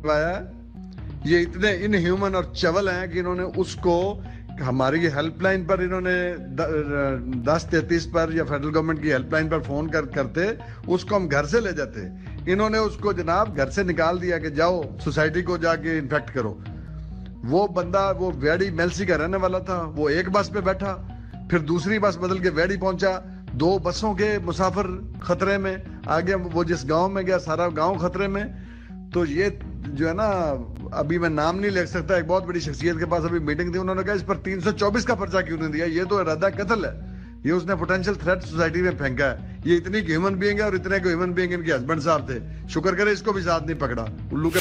करवाया है। ये इतने इनह्यूमन और चवल हैं कि इन्होंने उसको हमारी हेल्पलाइन पर इन्होंने 1033 पर या फेडरल गवर्नमेंट की हेल्पलाइन पर फोन करते उसको हम घर से ले जाते, इन्होंने उसको जनाब घर से निकाल दिया कि जाओ सोसाइटी को जाके इन्फेक्ट करो। वो बंदा वो वेड़ी मेलसी का रहने वाला था, वो एक बस पे बैठा, फिर दूसरी बस बदल के वेड़ी पहुंचा, 2 बसों के मुसाफिर खतरे में, आगे वो जिस गांव में गया सारा गांव खतरे में। तो ये जो है ना, अभी मैं नाम नहीं ले सकता, एक बहुत बड़ी शख्सियत के पास अभी मीटिंग थी, उन्होंने कहा इस पर 324 का पर्चा क्यों नहीं दिया, ये तो इरादा कत्ल है, ये उसने पोटेंशियल थ्रेट सोसाइटी में फेंका है। ये इतनी ह्यूमन बीइंग है और इतने ह्यूमन बीइंग इनके हस्बैंड साहब थे, शुक्र करे इसको भी साथ नहीं पकड़ा उल्लू के।